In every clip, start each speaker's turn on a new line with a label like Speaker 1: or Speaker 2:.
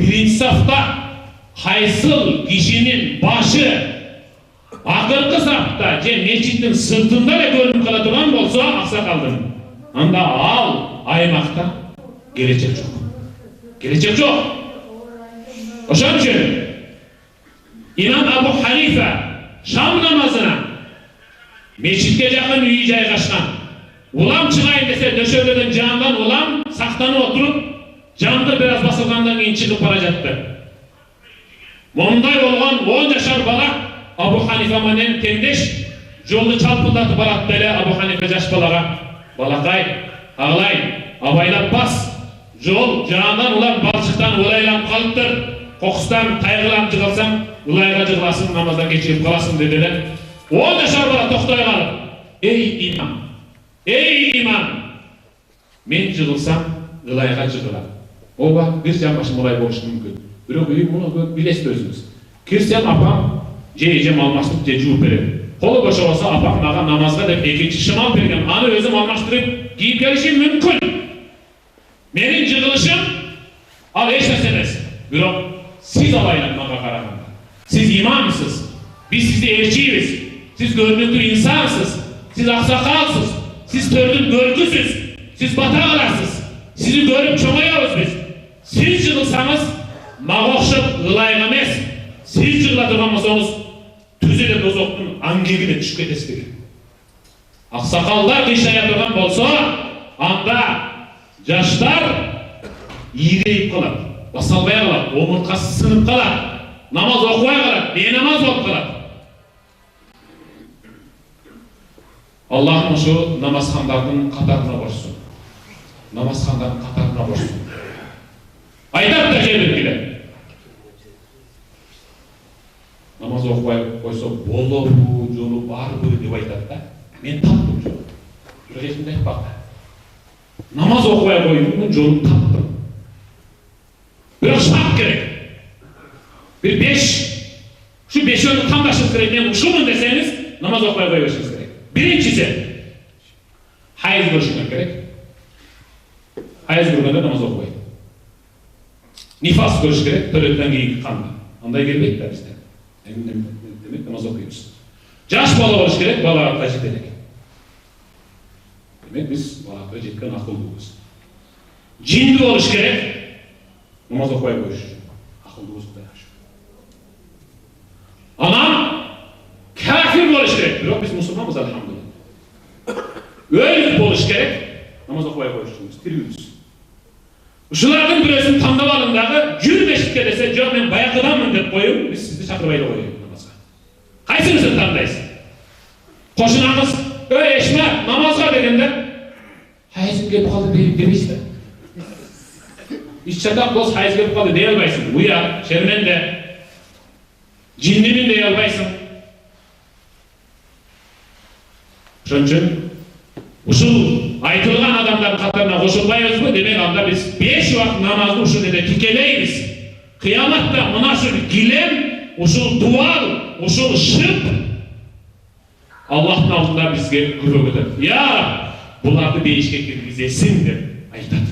Speaker 1: birinci safta kayısıl kişinin başı akırkı safta je meçitin sırtında da görünüp kalaturan bolsa aksakalдын. Anda al aymakta gelecek yok. Gelecek yok. Oşan için İmam Abu Hanife Şam namazına meçitke yakın üyü jaygaşkan. Ulam çıkayın dese döşöbeden candan ulam saktanıp oturup candı biraz basılgandan keyin çıkıp bara жатты. Monday olgan 10 yaşar bala Abu Hanife menen tengdeş joldu çalpıldatıp barat bele Abu Hanife jaş balaga balakay, ağlayın, abaylap bas. Jol candan ulan balçıktan ulaylanıp kalıptır. Kokustan taygılanıp jıkılsam ulayga jıkılasın namazdan geçirip kalasın dediler. 10 yaşar bala toktay kalıp. Ey imam, ey imam. Men jıkılsam ulayga jıkılam. Oba bir can başım olay boluşu mümkün. Bирок үй муну билесиз өзүңүз. Кирсем апам же эжем алмаштырып же жууп берет. Колу бошо болсо апам мага намазга деп экинчи шымал берген. Аны өзүм алмаштырып кийип келишим мүмкүн. Менин жыгылышым ал эч нерсе эмес. Бирок сиз алайын мага караганда. Сиз имамсыз. Биз сизди элчийбиз. Сиз көрүнүктүү инсансыз. Сиз аксакалсыз. Сиз төрдүн көркүсүз. Сиз бата каласыз. Сизди көрүп чоңоёбуз биз. Сиз жыгылсаңыз mağa okşap ılayga emes, siz jıgıla turgan bolsoңуз түзеле дозоктун аңгегине түшүп кетесиз. Аксакалдар кыйшая турган болсо, анда жаштар ийрейип калат, баса албай калат, омурткасы сынып калат, намаз окубай калат, бейнамаз болуп калат. Аллахым ушу намазхандардын катарына кошсун. Намазхандардын катарына кошсун. Айтат да жергилер. Намаз окубай койсо болобу, жолу барбы деп айтат да. Мен таптым жолу. Бирок эчимде айтпак. Намаз окубай койдум, жолун таптым. Бирок шарт керек. Bir 5, şu 5'ünü tam taşıp керек. Men ушумун десеңиз, намаз окубай койбошуңуз керек. Биринчиси, хайыз көрүшүңөр керек. Хайыз көргөндө намаз окубайт. Nifas görüş gerek, töretten giyik kandı. Андай gelmeyip de bizde. Demek namaz okuyoruz. Jaş bala oluş gerek, bala tacit edek. Demek biz bala jetken akıllıyız. Cindi oluş gerek, namaz okuyay koyuş. Akıllıyız da yaş. Anam, kafir oluş gerek. Yok biz Müslümanız elhamdülillah. Öyle oluş gerek, namaz okuyay koyuşumuz, tiriyoruz. Uşulardan birisini tandap alındağı yürü meşitke dese yok ben bayakıdanmın deyip koyun biz sizi çakırbayla koyuyoruz namazga. Kaysınızı tanıdayız? Koşunamız öyle eşme namazga degende hayızım gelip kaldı demeyizler. İş çatak dost hayız gelip kaldı deyelbaysın. Uya, şermen de cinnimin deyelbaysın. Şunun için uşul aytılgan adamların katarına koşulbayız mı? Demek anda biz 5 vakit namazı uşul ede tikeleyimiz. Kıyamatta mına şu gilem, uşul dual, uşul şıp Allah'ın altında bizge köpek eder. Ya bulardı değişke kirgizesin de aytat.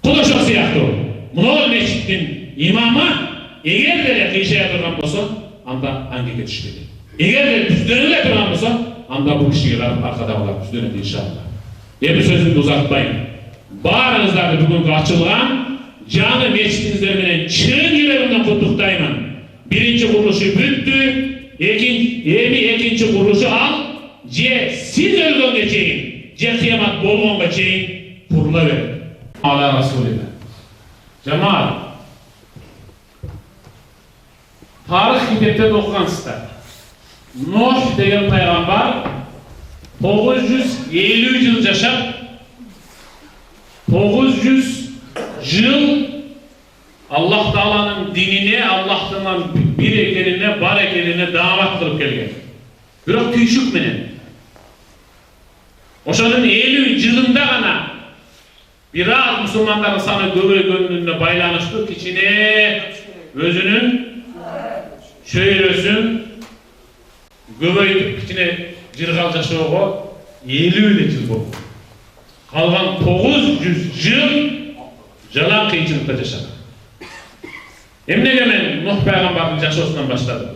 Speaker 1: Kula şok siyahtı o. Muna meçittin imama eğer de kıyışaya durgan bolsa anda angege düşmedi. Eğer de düzdönüle durgan bolsa anda bu kişiye arkada olar, düzdönüle inşallah. Ebi sözümü uzatmayın. Barınızlarda bugünkü açılgan canı meçitinizler menen çığın yüreğimden kutuktayman. Birinci kuruluşu büttü, ekinci kuruluşu al, je siz ölgönge çeyin, je kıyamat bolgonga çeyin, kurula verin. Allah Resulü'ne. Cemal, tarih kitapta okugansızlar. Nuh degen paygambar 950 yıl yaşap 900 yıl Allah Teala'nın dinine, Allah'tan bir ekenine, bar ekenine davet kılıp gelgen. Bırak tüyüşük menen. Oşanın 50 yılında gana biraz Müslümanların sana göbek gönlünde baylanıştık içine özünün şöylesün göbeytip içine jirgal jaşoogo 50 yıl oldu. Kalgan 900 yıl Jalan kıyınçılıkta yaşadı. Emnege men Nuh Peygamber'in yaşosundan başladı.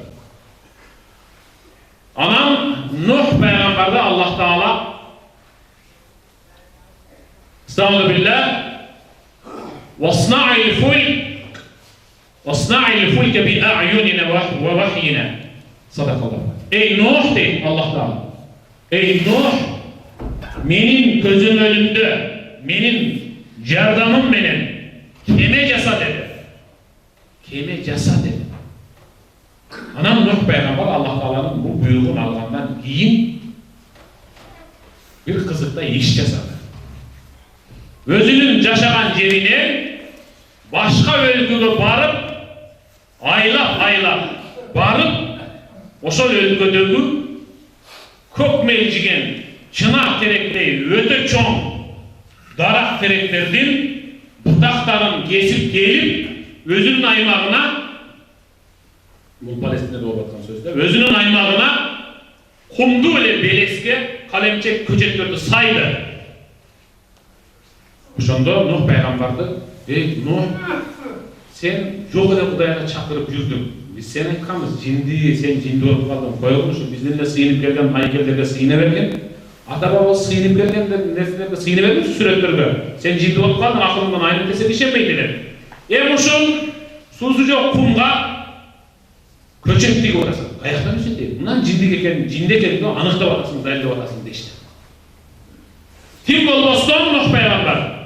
Speaker 1: Anam Nuh Peygamber'de Allah Teala Estağfirullah وَاصْنَعِ الْفُلْكَ بِأَعْيُنِنَا وَوَحْيِنَا Sadakallah. Ey Nuh deyip Allah Teala. Ey Nuh, menin gözüm önünde, menin yardımım benim, kime cesa dedi. Kime cesa dedi. Anam Nuh Peygamber Allah Teala'nın bu buyruğunu algandan keyin bir kızıkta iş cesadı. Özünün yaşagan yerine başka өлkөгө barıp, aylap barıp, oşol өлkөdөгü köp melcigen çınak terektey öte çoğun darak tereklerden butakların kesip gelip özünün aymağına, bu Palestin'de doğru batkan sözde, özünün aymağına kumdu ile beleske kalemçek köçetlerdi saydı. Ошондо Nuh Peygamberdi, ey Nuh, sen yok ele Kuday'a çakırıp yürüdün. Biz sen aytkanбыз, jindi, sen jindi olup kaldın. Koyulmuşsun, bizden de sıyınıp gelgen, maykellerge sıyına vergen. Ata-babamız sıyınıp gelgen, nefslerge sıyına vergen süreklerge. Sen jindi olup kaldın, akılından aynı desek işemeydiler. Ошол suzu жоқ kumga köçettik orası. Ayaktan üstünde. Bundan jindik eken, jinde ekenini anıqtap atasın, dayıldap atasın deşti. Kim bolboston Nuh Peygamber.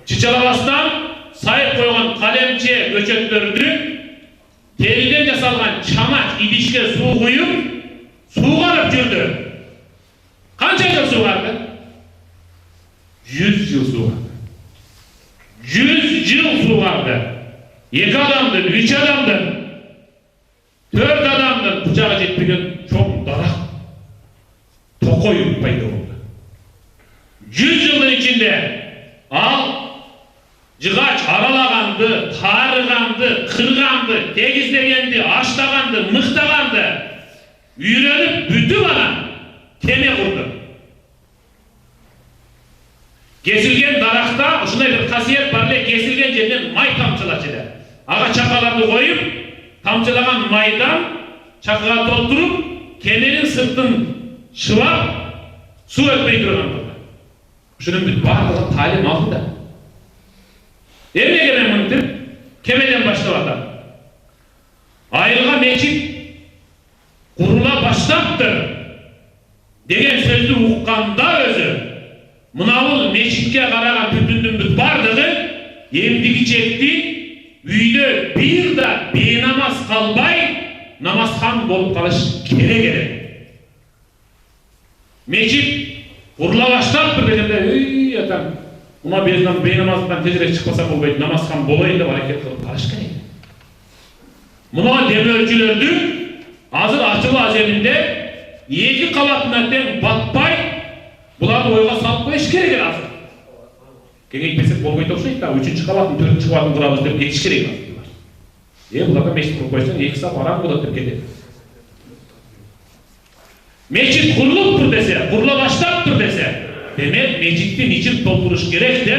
Speaker 1: Çiçalabastan sayıp koygan kalemçe köçötlerini teriden jasalgan çanak idişke su koyup su karıp жүрdü. Kança yıl su kardı? 100 yıl su kardı. 100 yıl su kardı. 2 adamdın, 3 adamdın, 4 adamdın bıçağa jetpegen çok darak tokoy payda oldu. 100 yılın içinde al Cıgaç aralagandı, tarıgandı, kırgandı, tegizlegendi, aşlagandı, mıhtagandı. Üyrenip bütü bana keme kurdu. Kesilgen darakta, şunday bir kasiyet var, kesilgen yerden may tamçılaçıda. Ağa çakalarını koyup, tamçılagan maydan çakağa doldurup, kemerin sırtın şıvap, su ötmeyi durgandı. Şunun bir bağırdığı talim aldı da. Emine gelen mıntır, kemeden başlavadan. Ayrıga meçit kurula başlaptır. Degen sözü ukkanda özü. Mınavul meçitke karagan bütündün bardığı, emdigi çekti, üyde bir de benamaz kalbay, namazhan bolup kalış kere. Meçit kurula başlaptır degende, yatan. Buna beynamazdan tezirek çıkmasa bolbaydı, namazkan bolayın da hareket kılıp karış gerek. Buna demircilerdi, hazır açılı azeminde, 2 kavatına den batpay, bularını oyga salıp koyuş gerek hazır. Kengek besek bolbaydı okşaydı da, 3. kavatın, 4. kavatın kurabız deyip yetiş gerek hazır. Bularda meşit kurup koysan, 2 saat aram bulat deyip gider. Meçit kuruluptur dese, kurula başlaptır dese, demek mecittin için dolduruş gerektir.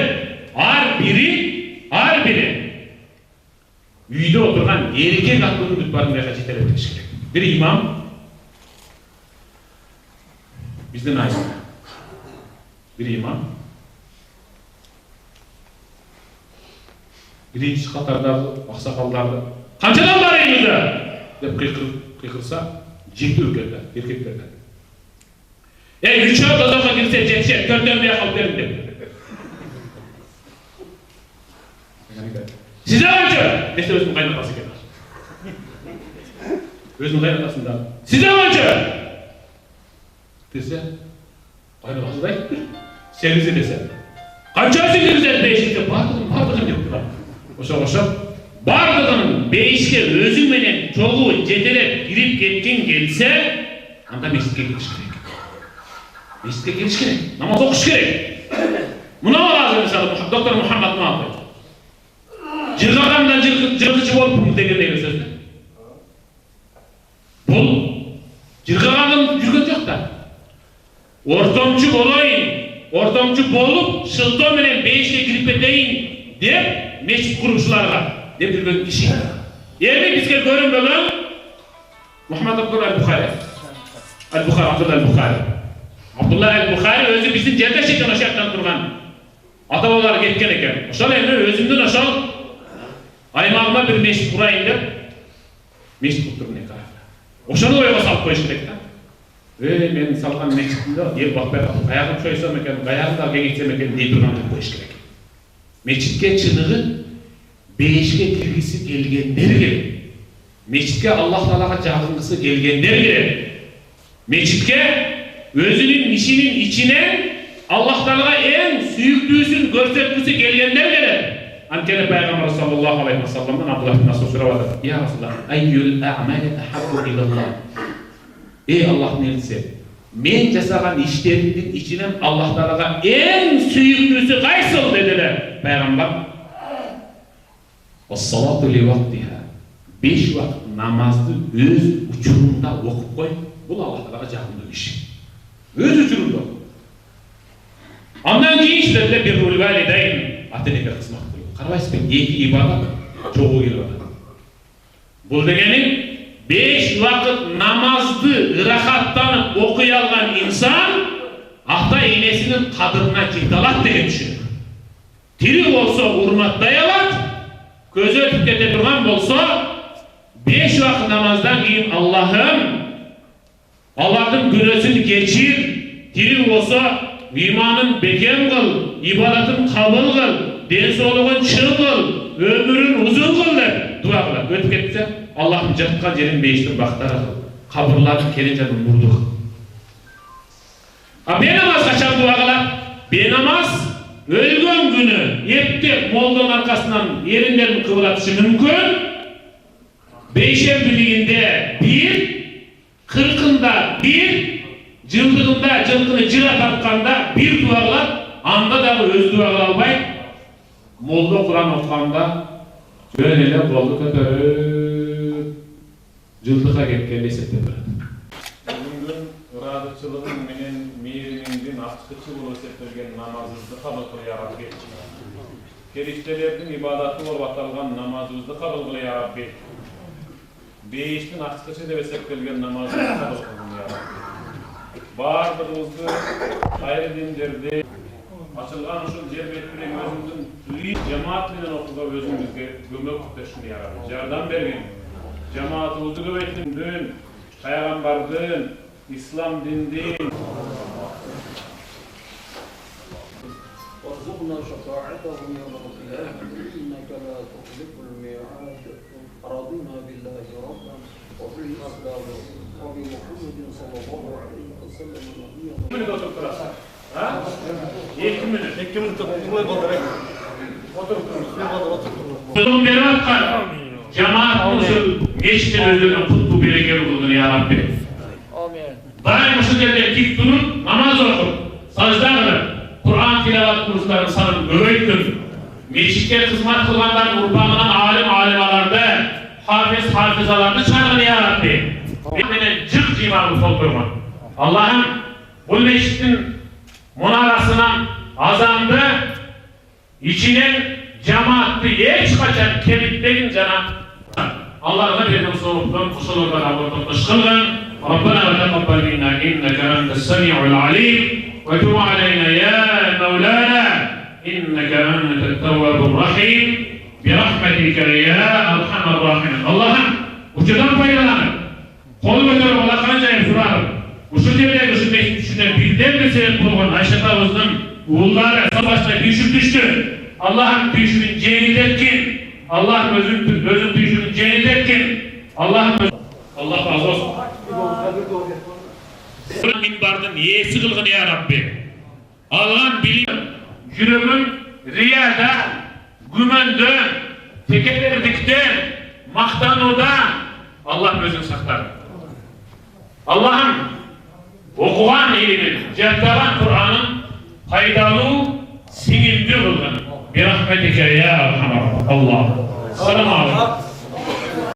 Speaker 1: Her biri üyde oturgan erkek aklının bütbarını yakacı teleptiriş gerek. Bir imam bizden ayrı. Bir imam birinci katarдағы ақсақалдарды қаншадан бар elinizde деп kıykırsa жеті өлкеді erkeklerden. 3 ay odama girse жетecek, 4'ten bile kalk verin dedi. Size önce, neyse özünün kaynatası gelir. Özünün kaynatasında, size önce dese, kaynatası da gittir. 8'i dese, kaçası girse 5'i bardığın diyor. Oşa, bardığının 5'e özü menen çoğu cetelep girip ketken gelse, anda mescitke giriş gerek. Mescitke giriş gerek, namaz okuş gerek. Buna lazım mesela Doktor Muhammed Muhammed. Cırgadandan cırgıcı olup mu degen değil sözde. Bol, cırgadandan cırgıcı yok da. Ortamcı olayın, ortamcı bolup, şılton menen 5'e girip edeyin, dep meçit kuruşlarga dep жүрген kişi. Endi bizge görünmegen Muhammed Abdullah el-Bukhari. El-Bukhari, Abdullah el-Bukhari. Abdullah el-Bukhari özü bizim jerde şeкен oşa yaktan turgan. Ata-babalar ketken eken. Oşal endi özümdün oşal aymağıma bir meçit kurayın dep meçit kurturdum ne kadar. Oşanı oyga salıp koyuş керек da. Men salgan meçitinde el bakpay ayağım çoysam eken, ayağımda kengetsem eken dey turgan dep koyuş керек. Meçitke çınığı beşike kirgisi gelgenler gerek. Meçitke Allah Teala'ga jagıngısı gelgenler gerek. Meçitke özünün işinin içine Allah Teala'ga en süyüktüsün görsetküsü gelgenler gerek. Ankene Peygamber sallallahu aleyhi ve sellem'den Abdullah bin Mesud soradı. Ya Resulallah, ayyul a'mali ahabbu ilallah. Ey Allah'ın elçisi, men jasagan işlerimdin içinden Allah Teala'ga en süyüktüsü kaysıl dediler Peygamber. As-salatu li vaktiha. 5 vakit namazdı öz uçurumda okup koy. Bu Allah Teala'ga jagımlı iş. Öz uçurumda. Ondan keyin işlerle birrul validayn ata-eneге kızmak kılıyor. Karabайсыз ben iki ibadat çoğu geliyor. Bu degeni 5 vakit namazdı rahatlanıp okuy algan insan ata enesinin kadırına cihdalat degen düşünür. Tiri olsa hurmatlay alat, gözü ötüp kete durgan bolsa 5 vakit namazdan keyin Allah'ın günösünü geçir, tiri olsa imanın beken kıl, ibadatın kabul kıl, densoğluğun çığ kıl, ömürün uzun kıl der. Dua kılar. Ötüp ketse Allah'ın jatkan jerin beyiştin baktara kıl. Kabırların kelincanın murduk. Benamaz kaçan dua kılar? Benamaz ölgön günü yepte moldanın arkasından yerinlerini kıvılatışı mümkün. Beşembiliğinde 1, 40'ında 1, cıldığında cılkını cıra tapkanda 1 dua kılar. Anda da öz dua kılalbay. Molda Kur'an okuganda böyle boldu kötörüp cıldığa ketken esepte Bugün ıradıçılığın menen meyrimindin açkıçı bulup eseptelgen namazınızды kabul kılı ya Rabbi. Keriştelerдің ibadatı bolup atalgan namazınızды kabul kılı ya Rabbi. Beyiştin açkıçı dep eseptelgen namazınızды kabul kılın ya Rabbi. Bardığımızды ayrı dinlerde açılgan uşul jerbetine özümüzün tüy cemaat bilen okuga özümüzge kömök tutuşunu ya Rabbi. Jardam bergin. Cemaatımızı köbeytin dün, Peygamber'din, İslam dindin.
Speaker 2: وارزقنا شفاعتهم يوم القيامة إنك لا تخلف الميعاد رضينا بالله ربا وبالإسلام وبمحمد صلى الله عليه وسلم نبيا.
Speaker 1: Minut oturup durasın. Ha? 2 minut.
Speaker 3: 2 minut oturup
Speaker 1: Sözüm beri atkan. Cemaatımızın meşte özünün kutlu berekeli kıldın ya Rabbi.
Speaker 2: Amin.
Speaker 1: Daim şu yerler dik durun, namaz okun, sajda kılın, Kur'an tilavat kurslarını sanın, öğütün. Meçitte hizmet kılganların urbağından alimalarda, hafızalarını çağırın ya Rabbi. Beni cık cimanı soldurma. Allah'ım bu meçitin munarasından azandı, içinin cemaatli hiç kaçan kemiklerin cana Allah'ına birden soğuktan kusurlardan abortun kışkılgın Rabbena ve teqabbal minna inneke entes semi'ul alim ve tub aleyna ya Mevlana inneke entet tevvabur rahim bi rahmetike ya erhamer rahimin. Allah'ım uçudan faydalanır. Kolu götürüp Allah'ın surarım. Uçu devlet uçu düşünen birden bir sebep bulgun Ayşe Tavuz'un oğulları savaşta düştü. Allah'ın düşünün cennet etkin. Allah'ın özün düşünün cennet etkin. Allah razı olsun. Minbardın yesi kılgın ya Rabbi. Allah'ın bilim, yüreğin riyada, gümende, tekelerdikte, maktanuda Allah özün saklar. Allah'ın okuğan ilimin, cehtaran Kur'an'ın faydalı, sinirli kılgın. Bir rahmetike ya Erhamer Allah. Selamun aleyküm.